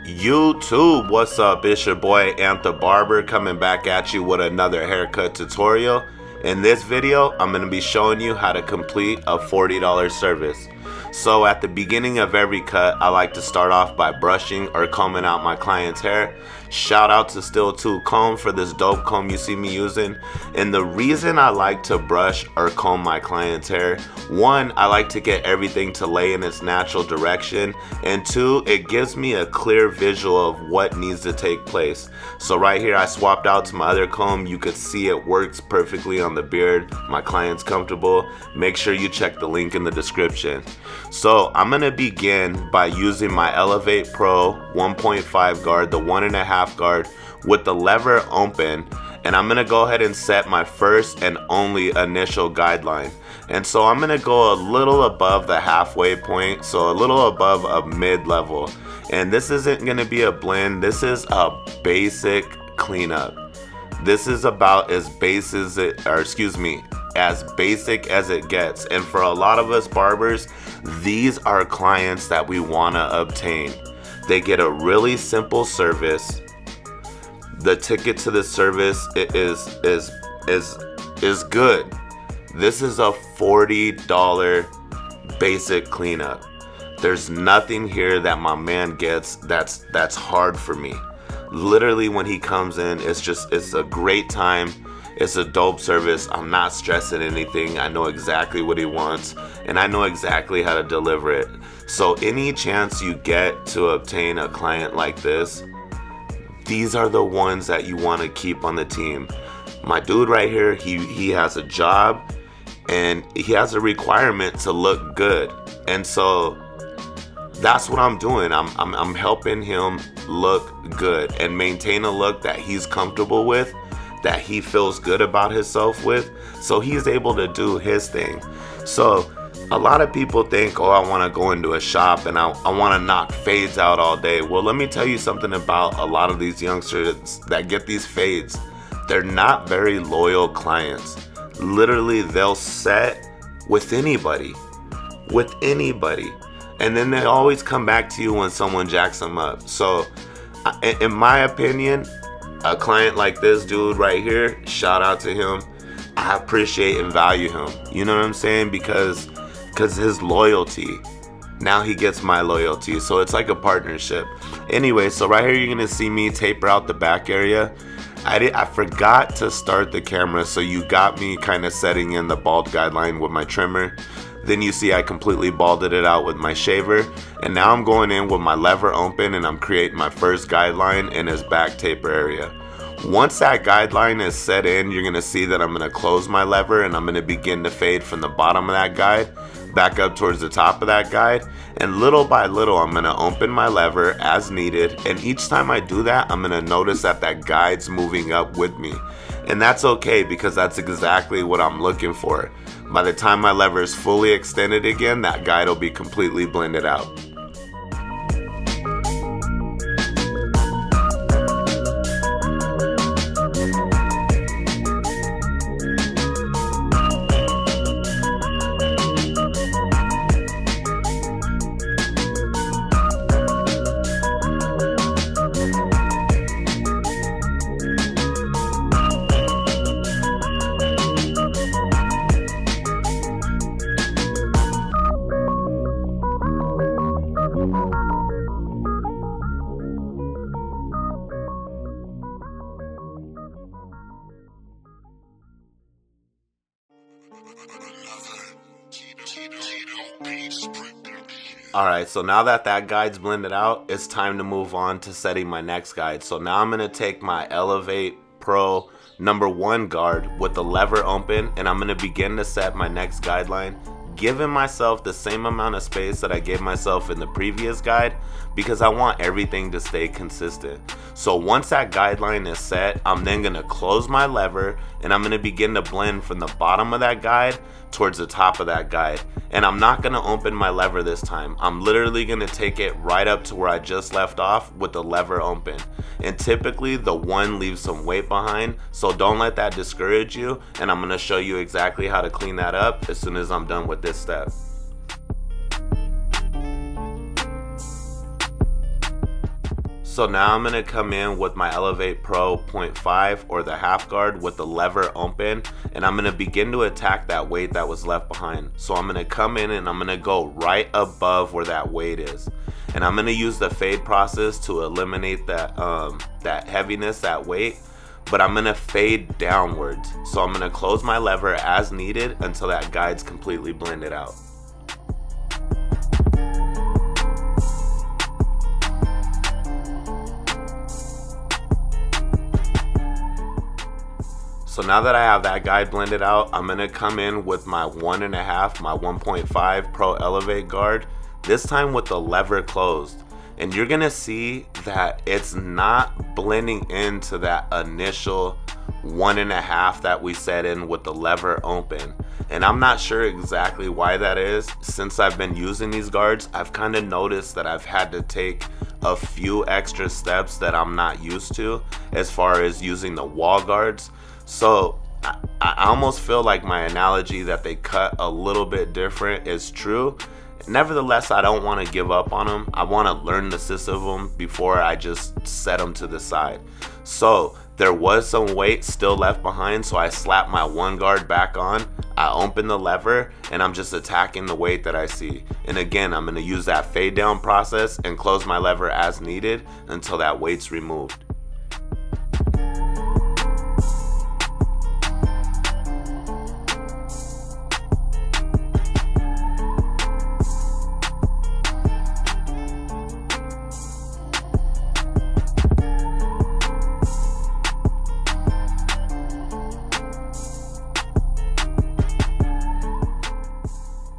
YouTube, what's up? It's your boy Antha Barber coming back at you with another haircut tutorial. In this video, I'm going to be showing you how to complete a $40 service. So at the beginning of every cut, I like to start off by brushing or combing out my client's hair. Shout out to Still 2 Comb for this dope comb you see me using. And the reason I like to brush or comb my client's hair, one, I like to get everything to lay in its natural direction, and two, it gives me a clear visual of what needs to take place. So right here I swapped out to my other comb. You could see it works perfectly on the beard. My client's comfortable. Make sure you check the link in the description. So I'm going to begin by using my Elevate Pro 1.5 guard, the 1.5 guard, with the lever open, and I'm going to go ahead and set my first and only initial guideline. And so I'm going to go a little above the halfway point, so a little above a mid-level. And this isn't going to be a blend, this is a basic cleanup. This is about as basic as it gets. And for a lot of us barbers, these are clients that we want to obtain. They get a really simple service. The ticket to the service is good. This is a $40 basic cleanup. There's nothing here that my man gets that's hard for me. Literally when he comes in, it's a great time. It's a dope service. I'm not stressing anything. I know exactly what he wants, and I know exactly how to deliver it. So any chance you get to obtain a client like this, these are the ones that you want to keep on the team. My dude right here, he has a job and he has a requirement to look good. And so that's what I'm doing. I'm helping him look good and maintain a look that he's comfortable with, that he feels good about himself with, so he's able to do his thing. So a lot of people think, oh, I want to go into a shop and I want to knock fades out all day. Well, let me tell you something about a lot of these youngsters that get these fades. They're not very loyal clients. Literally, they'll set with anybody, and then they always come back to you when someone jacks them up. So in my opinion, a client like this dude right here, shout out to him. I appreciate and value him. You know what I'm saying? Because his loyalty, now he gets my loyalty. So it's like a partnership. Anyway, so right here you're gonna see me taper out the back area. I forgot to start the camera, so you got me kind of setting in the bald guideline with my trimmer. Then you see I completely balded it out with my shaver, and now I'm going in with my lever open and I'm creating my first guideline in his back taper area. Once that guideline is set in, you're going to see that I'm going to close my lever and I'm going to begin to fade from the bottom of that guide back up towards the top of that guide, and little by little I'm going to open my lever as needed, and each time I do that I'm going to notice that guide's moving up with me, and that's okay because that's exactly what I'm looking for. By the time my lever is fully extended again, that guide will be completely blended out. Alright, so now that guide's blended out, it's time to move on to setting my next guide. So now I'm going to take my Elevate Pro #1 guard with the lever open, and I'm going to begin to set my next guideline, giving myself the same amount of space that I gave myself in the previous guide because I want everything to stay consistent. So once that guideline is set, I'm then going to close my lever and I'm going to begin to blend from the bottom of that guide towards the top of that guide. And I'm not going to open my lever this time. I'm literally going to take it right up to where I just left off with the lever open. And typically the one leaves some weight behind, so don't let that discourage you, and I'm going to show you exactly how to clean that up as soon as I'm done with this step. So now I'm going to come in with my Elevate Pro 0.5 or the half guard with the lever open, and I'm going to begin to attack that weight that was left behind. So I'm going to come in and I'm going to go right above where that weight is. And I'm going to use the fade process to eliminate that, that heaviness, that weight. But I'm going to fade downwards. So I'm going to close my lever as needed until that guide's completely blended out. So now that I have that guide blended out, I'm gonna come in with my 1.5, my 1.5 Pro Elevate guard, this time with the lever closed. And you're gonna see that it's not blending into that initial 1.5 that we set in with the lever open. And I'm not sure exactly why that is. Since I've been using these guards, I've kind of noticed that I've had to take a few extra steps that I'm not used to as far as using the wall guards. So I almost feel like my analogy that they cut a little bit different is true. Nevertheless, I don't want to give up on them. I want to learn the system of them before I just set them to the side. So there was some weight still left behind, so I slapped my one guard back on. I open the lever and I'm just attacking the weight that I see. And again, I'm going to use that fade down process and close my lever as needed until that weight's removed.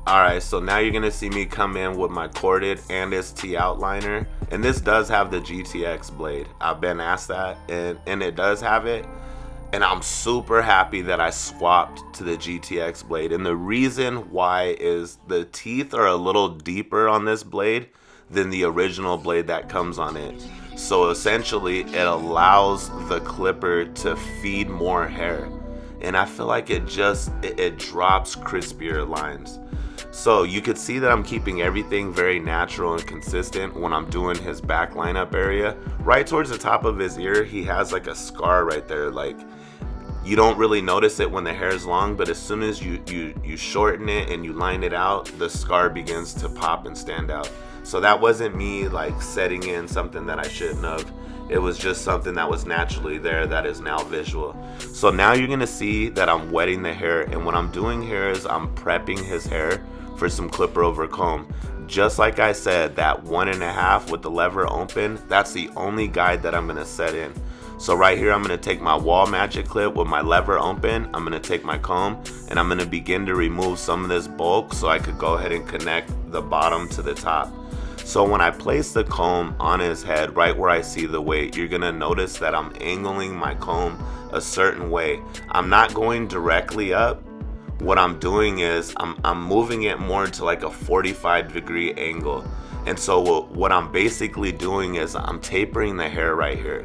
Alright, so now you're going to see me come in with my corded and ST outliner, and this does have the GTX blade. I've been asked that, and it does have it, and I'm super happy that I swapped to the GTX blade. And the reason why is the teeth are a little deeper on this blade than the original blade that comes on it. So essentially it allows the clipper to feed more hair, and I feel like it drops crispier lines. So you could see that I'm keeping everything very natural and consistent when I'm doing his back lineup area. Right towards the top of his ear, he has like a scar right there. Like, you don't really notice it when the hair is long, but as soon as you shorten it and you line it out, the scar begins to pop and stand out. So that wasn't me like setting in something that I shouldn't have. It was just something that was naturally there that is now visual. So now you're gonna see that I'm wetting the hair, and what I'm doing here is I'm prepping his hair for some clipper over comb. Just like I said, that 1.5 with the lever open, that's the only guide that I'm gonna set in. So right here, I'm gonna take my wall magic clip with my lever open, I'm gonna take my comb, and I'm gonna begin to remove some of this bulk so I could go ahead and connect the bottom to the top. So when I place the comb on his head, right where I see the weight, you're gonna notice that I'm angling my comb a certain way. I'm not going directly up. What I'm doing is I'm moving it more to like a 45-degree angle. And so what I'm basically doing is I'm tapering the hair right here.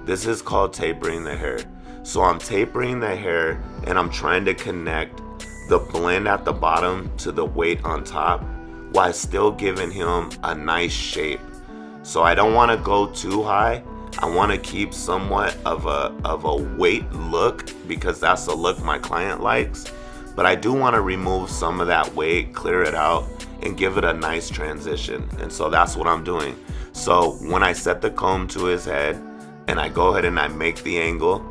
This is called tapering the hair. So I'm tapering the hair and I'm trying to connect the blend at the bottom to the weight on top while still giving him a nice shape. So I don't want to go too high. I want to keep somewhat of a weight look because that's the look my client likes. But I do want to remove some of that weight, clear it out, and give it a nice transition. And so that's what I'm doing. So when I set the comb to his head and I go ahead and I make the angle,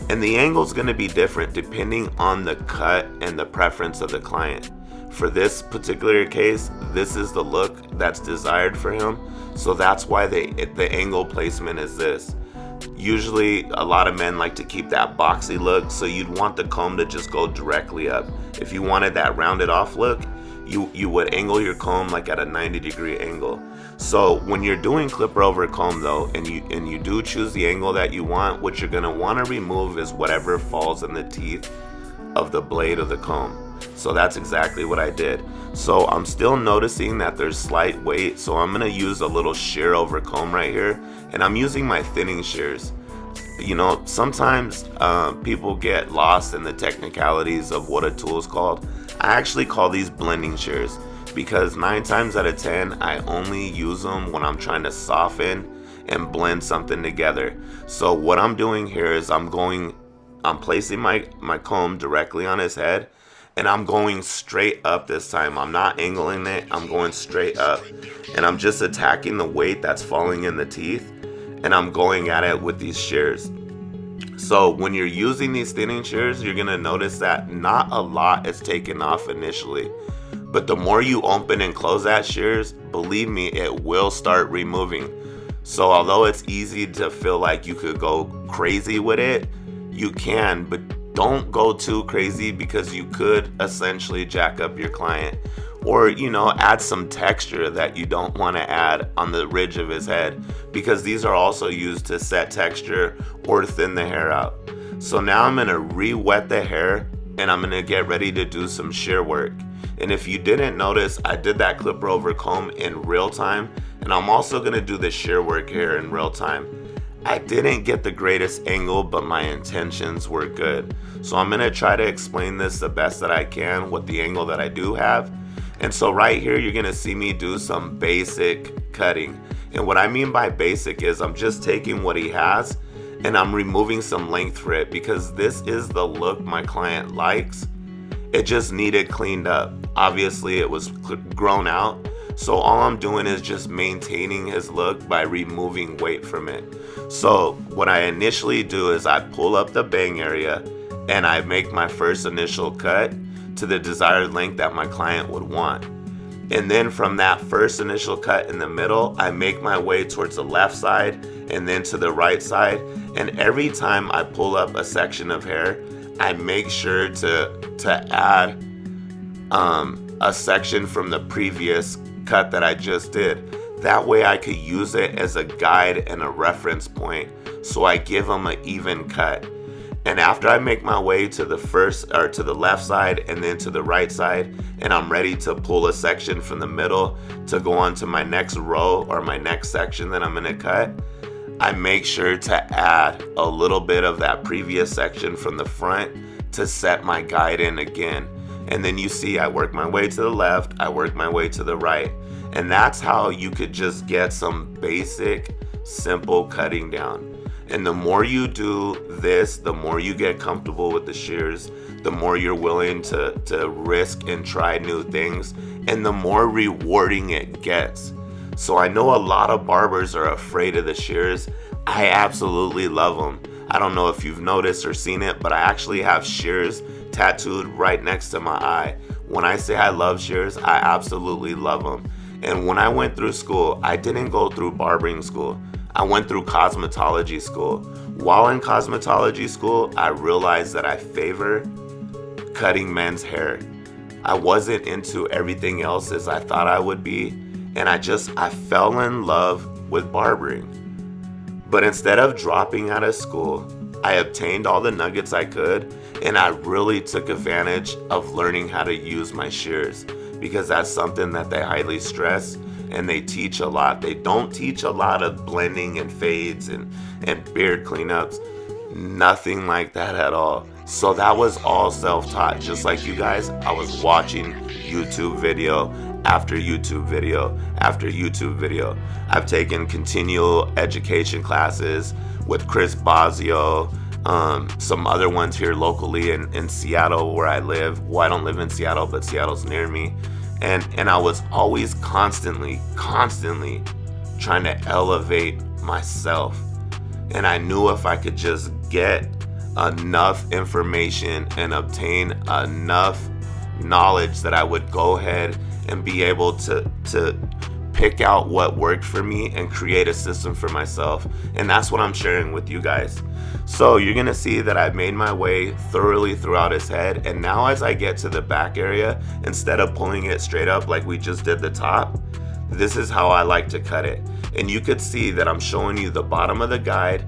and the angle is going to be different depending on the cut and the preference of the client. For this particular case, this is the look that's desired for him. So that's why the angle placement is this. Usually a lot of men like to keep that boxy look, so you'd want the comb to just go directly up. If you wanted that rounded off look, you would angle your comb like at a 90-degree angle. So when you're doing clipper over comb though, and you do choose the angle that you want, what you're gonna want to remove is whatever falls in the teeth of the blade of the comb. So that's exactly what I did. So I'm still noticing that there's slight weight, so I'm gonna use a little shear over comb right here, and I'm using my thinning shears. You know, sometimes people get lost in the technicalities of what a tool is called. I actually call these blending shears because 9 times out of 10 I only use them when I'm trying to soften and blend something together. So what I'm doing here is I'm placing my comb directly on his head, and I'm going straight up this time. I'm not angling it, I'm going straight up. And I'm just attacking the weight that's falling in the teeth, and I'm going at it with these shears. So when you're using these thinning shears, you're gonna notice that not a lot is taken off initially. But the more you open and close that shears, believe me, it will start removing. So although it's easy to feel like you could go crazy with it, you can, but don't go too crazy, because you could essentially jack up your client, or add some texture that you don't want to add on the ridge of his head, because these are also used to set texture or thin the hair out. So now I'm going to re-wet the hair, and I'm going to get ready to do some shear work. And if you didn't notice, I did that clipper over comb in real time, and I'm also going to do the shear work here in real time. I didn't get the greatest angle, but my intentions were good. So I'm gonna try to explain this the best that I can with the angle that I do have. And so right here, you're gonna see me do some basic cutting. And what I mean by basic is I'm just taking what he has and I'm removing some length for it, because this is the look my client likes. It just needed cleaned up. Obviously it was grown out. So all I'm doing is just maintaining his look by removing weight from it. So what I initially do is I pull up the bang area and I make my first initial cut to the desired length that my client would want. And then from that first initial cut in the middle, I make my way towards the left side and then to the right side. And every time I pull up a section of hair, I make sure to add a section from the previous cut that I just did. That way I could use it as a guide and a reference point, so I give them an even cut. And after I make my way to the left side and then to the right side, and I'm ready to pull a section from the middle to go on to my next row or my next section that I'm gonna cut, I make sure to add a little bit of that previous section from the front to set my guide in again. And then you see I work my way to the left, I work my way to the right. And that's how you could just get some basic, simple cutting down. And the more you do this, the more you get comfortable with the shears, the more you're willing to risk and try new things, and the more rewarding it gets. So I know a lot of barbers are afraid of the shears. I absolutely love them. I don't know if you've noticed or seen it, but I actually have shears tattooed right next to my eye. When I say I love shears, I absolutely love them. And when I went through school, I didn't go through barbering school. I went through cosmetology school. While in cosmetology school, I realized that I favor cutting men's hair. I wasn't into everything else as I thought I would be, and I fell in love with barbering. But instead of dropping out of school, I obtained all the nuggets I could, and I really took advantage of learning how to use my shears, because that's something that they highly stress and they teach a lot. They don't teach a lot of blending and fades and beard cleanups. Nothing like that at all. So that was all self-taught. Just like you guys, I was watching YouTube video after YouTube video after YouTube video. I've taken continual education classes with Chris Bazio, some other ones here locally in Seattle where I live. Well, I don't live in Seattle, but Seattle's near me. And I was always constantly trying to elevate myself. And I knew if I could just get enough information and obtain enough knowledge that I would go ahead and be able to pick out what worked for me and create a system for myself. And that's what I'm sharing with you guys. So you're gonna see that I've made my way thoroughly throughout his head, and now as I get to the back area, instead of pulling it straight up like we just did the top, this is how I like to cut it. And you could see that I'm showing you the bottom of the guide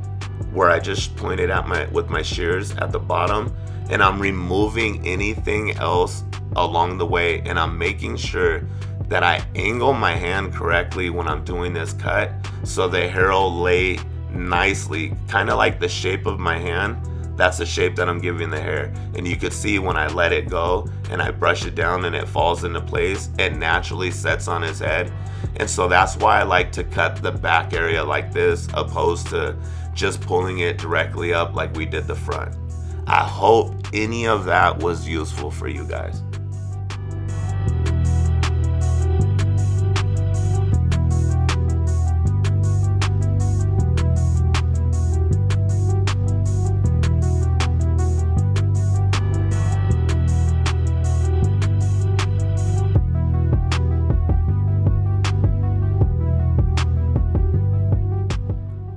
where I just pointed at with my shears at the bottom, and I'm removing anything else along the way, and I'm making sure that I angle my hand correctly when I'm doing this cut so the hair will lay nicely, kind of like the shape of my hand That's the shape that I'm giving the hair. And you could see when I let it go and I brush it down and it falls into place, it naturally sets on his head. And so that's why I like to cut the back area like this, opposed to just pulling it directly up like we did the front. I hope any of that was useful for you guys.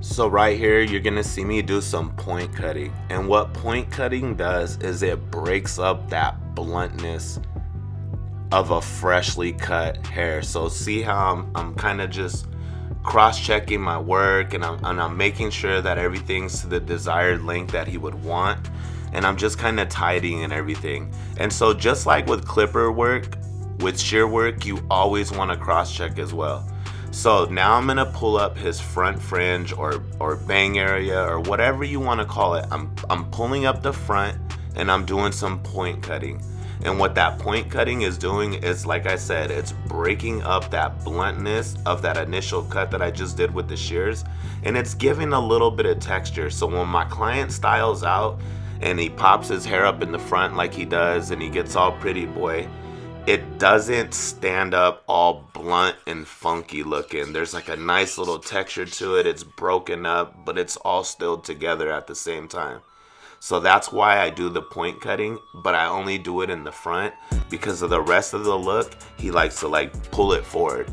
So right here, you're gonna see me do some point cutting. And what point cutting does is it breaks up that bluntness of a freshly cut hair. So see how I'm kind of just cross-checking my work, and I'm making sure that everything's to the desired length that he would want. And I'm just kind of tidying and everything. And so just like with clipper work, with shear work, you always want to cross-check as well. So now I'm gonna pull up his front fringe or bang area or whatever you want to call it. I'm pulling up the front and I'm doing some point cutting. And what that point cutting is doing is, like I said, it's breaking up that bluntness of that initial cut that I just did with the shears, and it's giving a little bit of texture. So when my client styles out and he pops his hair up in the front like he does and he gets all pretty boy, it doesn't stand up all blunt and funky looking. There's like a nice little texture to it. It's broken up, but it's all still together at the same time. So that's why I do the point cutting, but I only do it in the front because of the rest of the look. He likes to like pull it forward.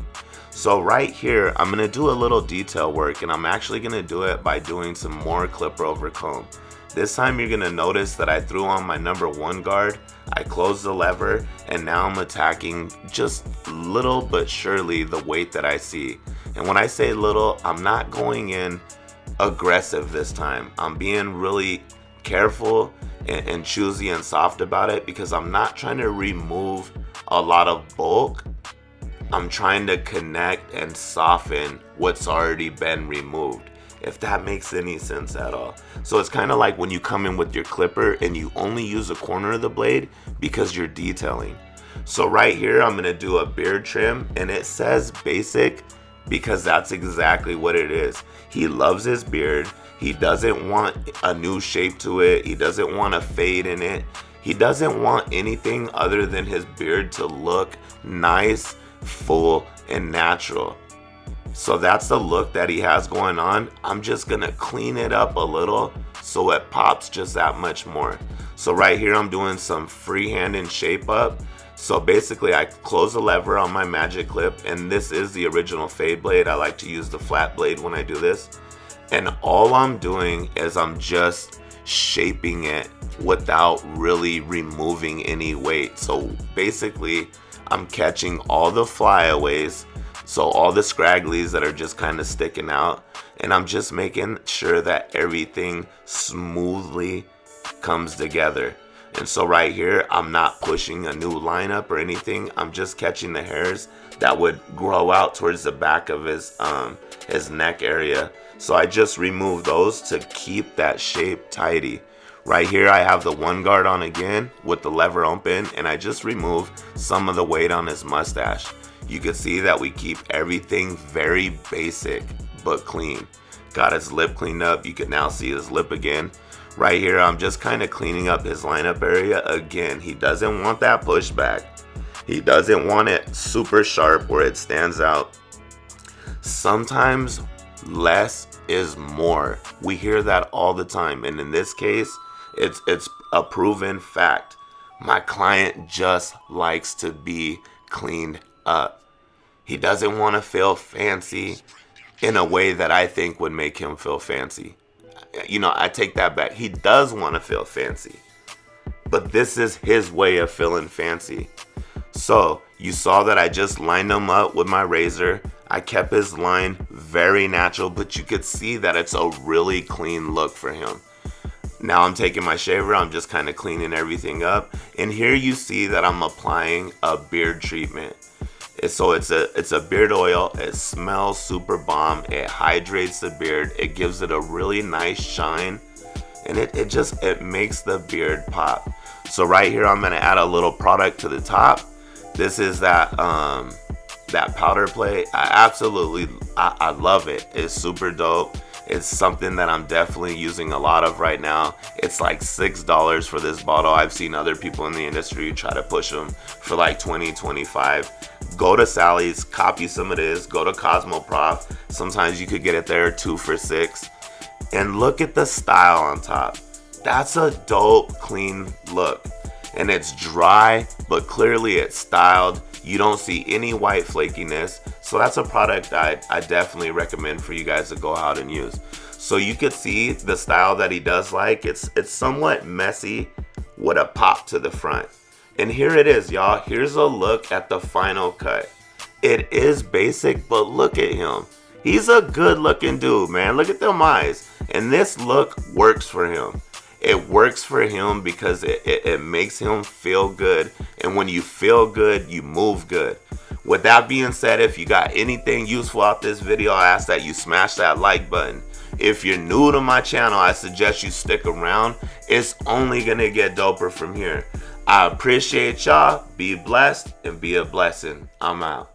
So right here, I'm gonna do a little detail work, and I'm actually gonna do it by doing some more clipper over comb. This time you're gonna notice that I threw on my number 1 guard, I closed the lever, and now I'm attacking just little but surely the weight that I see. And when I say little, I'm not going in aggressive this time. I'm being really careful and choosy and soft about it because I'm not trying to remove a lot of bulk. I'm trying to connect and soften what's already been removed, if that makes any sense at all. So it's kind of like when you come in with your clipper and you only use a corner of the blade because you're detailing. So right here, I'm gonna do a beard trim, and it says basic because that's exactly what it is. He loves his beard. He doesn't want a new shape to it. He doesn't want a fade in it. He doesn't want anything other than his beard to look nice, full, and natural. So that's the look that he has going on. I'm just gonna clean it up a little so it pops just that much more. So right here, I'm doing some freehand and shape up. So basically I close the lever on my magic clip, and this is the original fade blade. I like to use the flat blade when I do this. And all I'm doing is I'm just shaping it without really removing any weight. So basically I'm catching all the flyaways, so all the scragglies that are just kind of sticking out, and I'm just making sure that everything smoothly comes together. And so right here, I'm not pushing a new lineup or anything. I'm just catching the hairs that would grow out towards the back of his neck area. So I just remove those to keep that shape tidy. Right here, I have the 1 guard on again with the lever open, and I just remove some of the weight on his mustache. You can see that we keep everything very basic but clean. Got his lip cleaned up. You can now see his lip again. Right here, I'm just kind of cleaning up his lineup area. Again, he doesn't want that pushback. He doesn't want it super sharp where it stands out. Sometimes less is more. We hear that all the time, and in this case, it's a proven fact. My client just likes to be cleaned up. He doesn't want to feel fancy in a way that I think would make him feel fancy. You know, I take that back. He does want to feel fancy, but this is his way of feeling fancy. So you saw that I just lined him up with my razor. I kept his line very natural, but you could see that it's a really clean look for him. Now I'm taking my shaver, I'm just kind of cleaning everything up. And here you see that I'm applying a beard treatment. So it's a beard oil. It smells super bomb. It hydrates the beard. It gives it a really nice shine. and it makes the beard pop. So right here, I'm gonna add a little product to the top. This is that powder plate. I love it. It's super dope. It's something that I'm definitely using a lot of right now. It's like $6 for this bottle. I've seen other people in the industry try to push them for like 20, 25. Go to Sally's, copy some of this. Go to Cosmoprof. Sometimes you could get it there 2 for $6. And look at the style on top. That's a dope, clean look. And it's dry, but clearly it's styled. You don't see any white flakiness. So that's a product I definitely recommend for you guys to go out and use. So you could see the style that he does like. It's somewhat messy with a pop to the front. And here it is, y'all. Here's a look at the final cut. It is basic, but look at him. He's a good looking dude, man. Look at them eyes. And this look works for him. It works for him because it makes him feel good. And when you feel good, you move good. With that being said, if you got anything useful out this video, I ask that you smash that like button. If you're new to my channel, I suggest you stick around. It's only gonna get doper from here. I appreciate y'all. Be blessed and be a blessing. I'm out.